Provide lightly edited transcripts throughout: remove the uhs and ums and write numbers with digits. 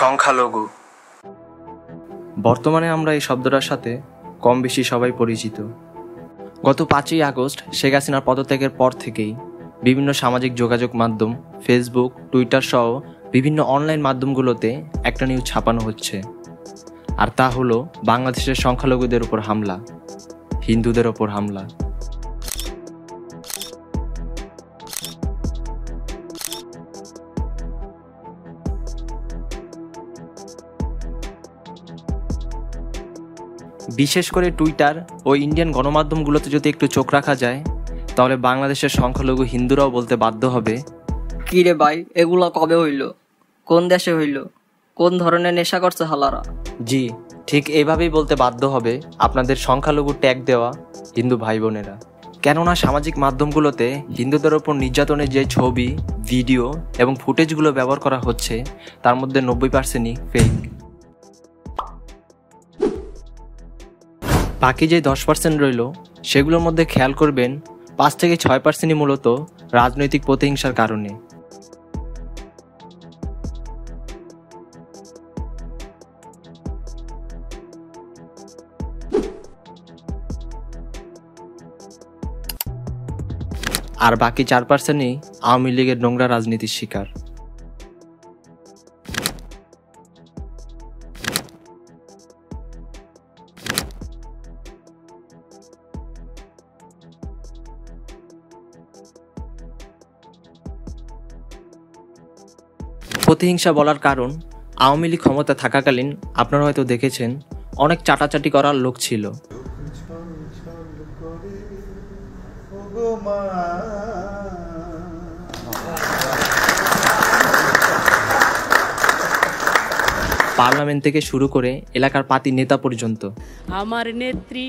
সংখ্যালঘু। বর্তমানে আমরা এই শব্দটার সাথে কম বেশি সবাই পরিচিত। গত 5ই আগস্ট শেখ হাসিনার পদত্যাগের পর থেকেই বিভিন্ন সামাজিক যোগাযোগ মাধ্যম, ফেসবুক, টুইটার সহ বিভিন্ন অনলাইন মাধ্যমগুলোতে একটা নিউজ ছাপানো হচ্ছে, আর তা হলো বাংলাদেশের সংখ্যালঘুদের উপর হামলা, হিন্দুদের ওপর হামলা। বিশেষ করে টুইটার ও ইন্ডিয়ান গণমাধ্যমগুলোতে যদি একটু চোখ রাখা যায়, তাহলে বাংলাদেশের সংখ্যালঘু হিন্দুরাও বলতে বাধ্য হবে, কি রে ভাই, এগুলা কবে হইল? কোন দেশে হইল? কোন ধরনের নেশা করছে হালারা? জি, ঠিক এভাবেই বলতে বাধ্য হবে আপনাদের সংখ্যালঘু ট্যাগ দেওয়া হিন্দু ভাই বোনেরা। কেননা সামাজিক মাধ্যমগুলোতে হিন্দুদের ওপর নির্যাতনের যে ছবি, ভিডিও এবং ফুটেজগুলো ব্যবহার করা হচ্ছে, তার মধ্যে 90%ই ফেক। বাকি যে 10% রইল, সেগুলোর মধ্যে খেয়াল করবেন 5 থেকে 6%ই মূলত রাজনৈতিক প্রতিহিংসার কারণে। আর বাকি 4%ই আওয়ামী লীগের নোংরা রাজনীতির শিকার। প্রতিহিংসা বলার কারণ, আওয়ামী লীগ ক্ষমতা থাকাকালীন আপনারা হয়তো দেখেছেন অনেক চাটাচাটি করার লোক ছিল। পার্লামেন্ট থেকে শুরু করে এলাকার পাতি নেতা পর্যন্ত। আমার নেত্রী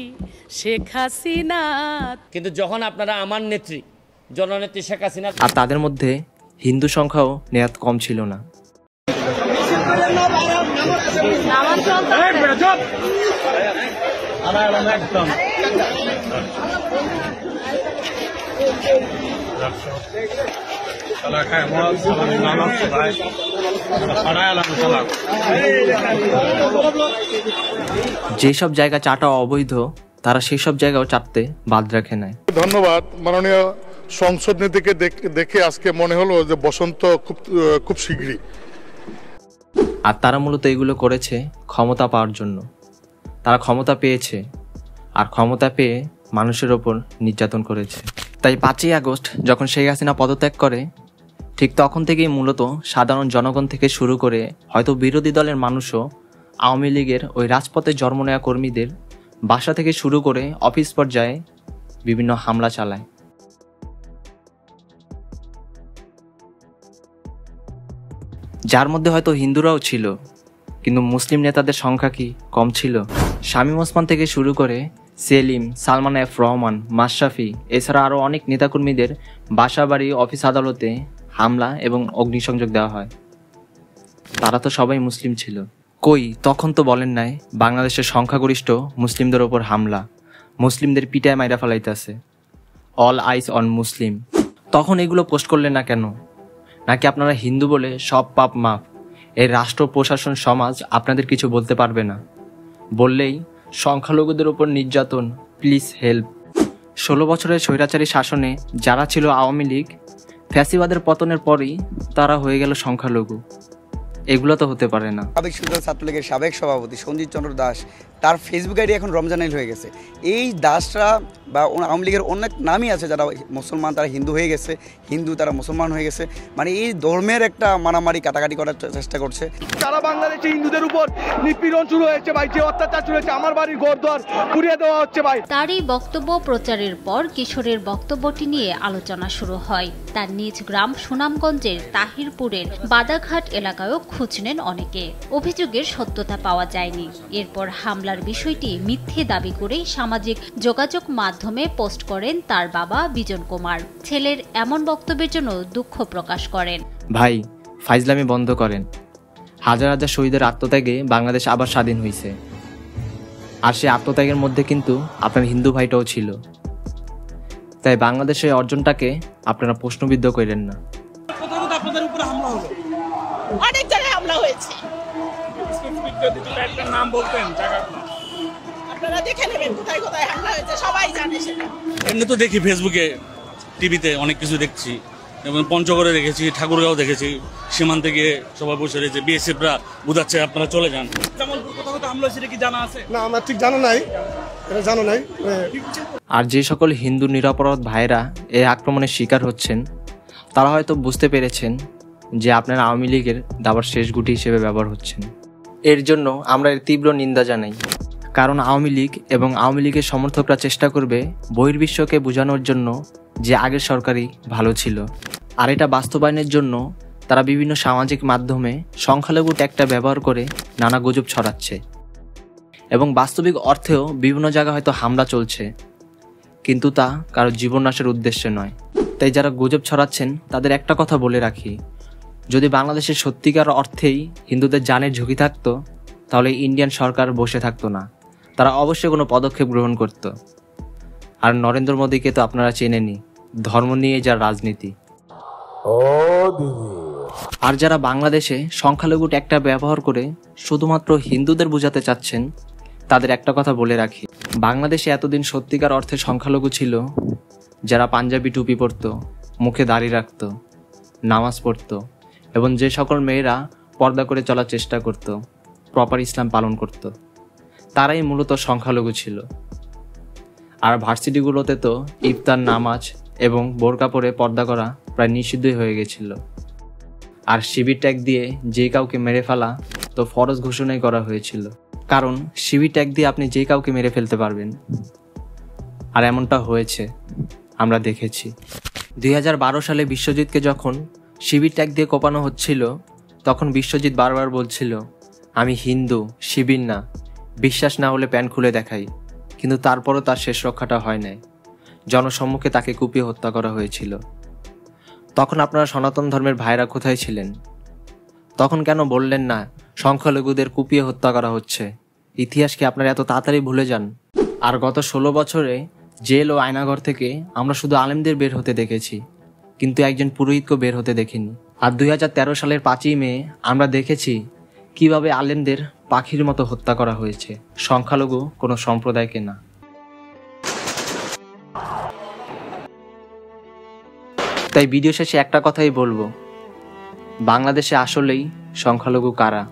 শেখ হাসিনা। কিন্তু যখন আপনারা আমার নেত্রী জননেত্রী শেখ হাসিনা, আর তাদের মধ্যে হিন্দু সংখ্যাও নেহাত কম ছিল না। যেসব জায়গা চাটা অবৈধ, তারা সেই সব জায়গাও চাটতে বাদ রাখে নাই। ধন্যবাদ মাননীয় সংসদ নীতিকে দেখে আজকে মনে হলো যে বসন্ত খুব শীঘ্রই। আর তারা মূলত এগুলো করেছে ক্ষমতা পাওয়ার জন্য। তারা ক্ষমতা পেয়েছে, আর ক্ষমতা পেয়ে মানুষের ওপর নির্যাতন করেছে। তাই 5ই আগস্ট যখন শেখ হাসিনা পদত্যাগ করে, ঠিক তখন থেকেই মূলত সাধারণ জনগণ থেকে শুরু করে হয়তো বিরোধী দলের মানুষও আওয়ামী লীগের ওই রাজপথে জন্ম নেওয়া কর্মীদের বাসা থেকে শুরু করে অফিস পর্যায়ে বিভিন্ন হামলা চালায়। যার মধ্যে হয়তো হিন্দুরাও ছিল, কিন্তু মুসলিম নেতাদের সংখ্যা কি কম ছিল? শামীম ওসমান থেকে শুরু করে সেলিম, সালমান এফ রহমান, মাশরাফি, এছাড়া আরও অনেক নেতাকর্মীদের বাসা বাড়ি, অফিস আদালতে হামলা এবং অগ্নিসংযোগ দেওয়া হয়। তারা তো সবাই মুসলিম ছিল। কই, তখন তো বলেন নাই বাংলাদেশের সংখ্যাগরিষ্ঠ মুসলিমদের ওপর হামলা, মুসলিমদের পিটায় মাইরা ফেলাইতেছে, অল আইস অন মুসলিম। তখন এগুলো পোস্ট করলেন না কেন? নাকি আপনারা হিন্দু বলে সব পাপ মাফ, এই রাষ্ট্র, প্রশাসন, সমাজ আপনাদের কিছু বলতে পারবে না? বললেই সংখ্যালঘুদের উপর নির্যাতন, প্লিজ হেল্প। 16 বছরের স্বৈরাচারী শাসনে যারা ছিল আওয়ামী লীগ, ফ্যাসিবাদের পতনের পরই তারা হয়ে গেল সংখ্যালঘু। এগুলো তো হতে পারে না। সাবেক সুবিধা ছাত্রলীগের সাবেক সভাপতি সঞ্জিত চন্দ্র দাস, তার ফেসবুক আইডি এখন রমজানাইল হয়ে গেছে। এই দাসরা বা আওয়ামী লীগের অনেক নামই আছে, যারা মুসলমান তারা হিন্দু হয়ে গেছে, হিন্দু তারা মুসলমান হয়ে গেছে। মানে এই ধর্মের একটা মারামারি কাটাকাটি করার চেষ্টা করছে। সারা বাংলাদেশে হিন্দুদের উপর নিপীড়ন শুরু হয়েছে ভাই, যে অত্যাচার শুরু হয়েছে, আমার বাড়ির ঘরদোর পুড়িয়ে দেওয়া হচ্ছে ভাই। তারই বক্তব্য প্রচারের পর কিশোরের বক্তব্যটি নিয়ে আলোচনা শুরু হয়। তার নিজ গ্রাম সুনামগঞ্জের তাহিরপুরের বাদাঘাট এলাকায়ও খোঁজ নেন অনেকে। অভিযোগের সত্যতা পাওয়া যায়নি। এরপর হামলার বিষয়টি মিথ্যে দাবি করে সামাজিক যোগাযোগ মাধ্যমে পোস্ট করেন তার বাবা বিজন কুমার। ছেলের এমন বক্তব্যের জন্য দুঃখ প্রকাশ করেন। ভাই, ফাইজলামি বন্ধ করেন। হাজার হাজার শহীদের আত্মত্যাগে বাংলাদেশ আবার স্বাধীন হয়েছে, আর সেই আত্মত্যাগের মধ্যে কিন্তু আপনার হিন্দু ভাইটাও ছিল। তাই বাংলাদেশের অর্জনটাকে আপনারা প্রশ্নবিদ্ধ করেন না। অনেক জায়গায় হামলা হয়েছে, স্পেসিফিক যদি একটা নাম বলতেন জায়গাগুলো। আপনারা দেখে নেবেন কোথায় কোথায় হামলা হয়েছে, সবাই জানে সেটা। এমনি তো দেখি ফেসবুকে, টিভিতে অনেক কিছু দেখছি, এবং পঞ্চগড়ে দেখেছি, ঠাকুরগাঁও দেখেছি, সীমান্তে গিয়ে সবাই বসে রয়েছে, বিএসএফরা বুঝাচ্ছে আপনারা চলে যান। জামালপুর কোথাও কোথাও হামলা হয়েছে, কি জানা আছে? না, আমার ঠিক জানা নাই, এটা জানা নাই। আর যে সকল হিন্দু নিরপরাধ ভাইরা এই আক্রমণের শিকার হচ্ছেন, তারা হয়তো বুঝতে পেরেছেন যে আপনারা আওয়ামী লীগের দাবার শেষ গুটি হিসেবে ব্যবহার হচ্ছেন। এর জন্য আমরা এর তীব্র নিন্দা জানাই। কারণ আওয়ামী লীগ এবং আওয়ামী লীগের সমর্থকরা চেষ্টা করবে বহির্বিশ্বকে বোঝানোর জন্য যে আগের সরকারই ভালো ছিল। আর এটা বাস্তবায়নের জন্য তারা বিভিন্ন সামাজিক মাধ্যমে সংখ্যালঘু ট্যাগটা ব্যবহার করে নানা গুজব ছড়াচ্ছে। এবং বাস্তবিক অর্থেও বিভিন্ন জায়গায় হয়তো হামলা চলছে, কিন্তু তা কারো জীবন নাশের উদ্দেশ্যে নয়। তাই যারা গুজব ছড়াচ্ছেন তাদের একটা কথা বলে রাখি, যদি বাংলাদেশের সত্যিকার অর্থেই হিন্দুদের জানের ঝুঁকি থাকতো, তাহলে ইন্ডিয়ান সরকার বসে থাকতো না, তারা অবশ্যই কোনো পদক্ষেপ গ্রহণ করত। আর নরেন্দ্র মোদীকে তো আপনারা চেনেনই, ধর্ম নিয়ে যার রাজনীতি। আর যারা বাংলাদেশে সংখ্যালঘু ট্যাগটা ব্যবহার করে শুধুমাত্র হিন্দুদের বোঝাতে চাচ্ছেন, তাদের একটা কথা বলে রাখি, বাংলাদেশে এতদিন সত্যিকার অর্থে সংখ্যালঘু ছিল যারা পাঞ্জাবি টুপি পরত, মুখে দাড়ি রাখত, নামাজ পড়ত, এবং যে সকল মেয়েরা পর্দা করে চলার চেষ্টা করত, প্রপার ইসলাম পালন করত, তারাই মূলত সংখ্যালঘু ছিল। আর ভার্সিটিগুলোতে তো ইফতার, নামাজ এবং বোরকা পরে পর্দা করা প্রায় নিষিদ্ধই হয়ে গেছিল। আর শিবির ট্যাগ দিয়ে যে কাউকে মেরে ফেলা তো ফরজ ঘোষণাই করা হয়েছিল, কারণ শিবির ট্যাগ দিয়ে আপনি যে কাউকে মেরে ফেলতে পারবেন। আর এমনটা হয়েছে, আমরা দেখেছি। 2012 সালে বিশ্বজিৎকে যখন শিবির ট্যাগ দিয়ে কোপানো হচ্ছিল, তখন বিশ্বজিৎ বারবার বলছিল, আমি হিন্দু, শিবির না, বিশ্বাস না হলে প্যান্ট খুলে দেখাই। কিন্তু তারপরও তার শেষ রক্ষাটা হয় নাই, জনসম্মুখে তাকে কুপিয়ে হত্যা করা হয়েছিল। তখন আপনারা সনাতন ধর্মের ভাইরা কোথায় ছিলেন? তখন কেন বললেন না সংখ্যালঘুদের কুপিয়ে হত্যা করা হচ্ছে? ইতিহাসকে আপনারা এত তাড়াতাড়ি ভুলে যান। আর গত 16 বছরে জেল ও আয়নাঘর থেকে আমরা শুধু আলেমদের বের হতে দেখেছি, কিন্তু একজন পুরোহিতকে বের হতে দেখিনি। আর 2013 সালের 5ই মে আমরা দেখেছি কিভাবে আলেমদের পাখির মতো হত্যা করা হয়েছে, সংখ্যালঘু কোনো সম্প্রদায়কে না। তাই ভিডিও শেষে একটা কথাই বলবো, বাংলাদেশে আসলেই সংখ্যালঘু কারা?